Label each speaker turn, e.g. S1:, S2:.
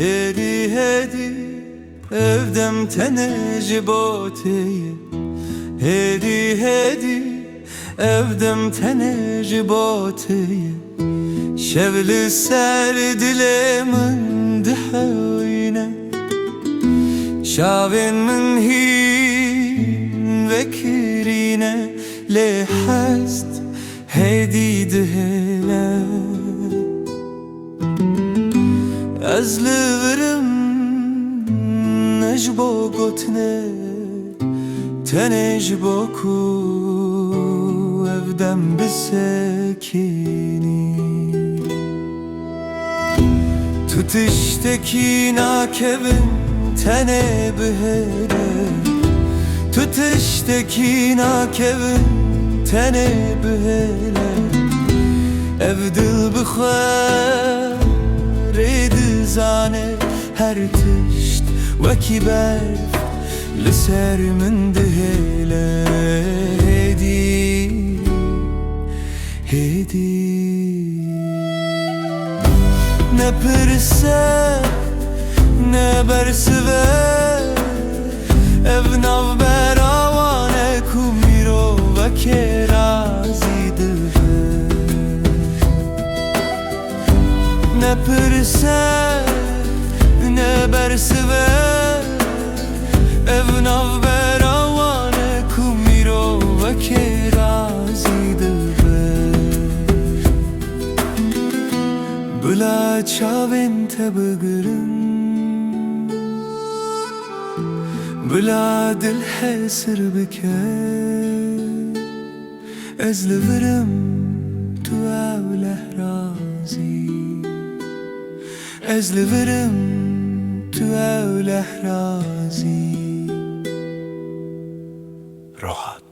S1: هدي هدي evdem teneci boteyi Hedi hedi evdem teneci boteyi Şevli ser dilemin dihayne Şavin min hin vekirine Lehest hedi dihele Ezlivirim nejbo gotne Tenejbo ku evdem bisekini Tutuştaki nakevin tene bihere Tutuştaki nakevin tene bihere Evdil bixwer zane her tişt ve kiberf Liser min dihele hedi hedi Ne pirse ne bersive Ev nav beravane kumiro ve kerazi dive Ne pirse ne bersive Ev nav beravane kumiro ve kerazi dive Bula çavin tebgirin Bula dil hesir bike Ezlivirim tu evleh razi Ezlivirim tu evleh razi Rahat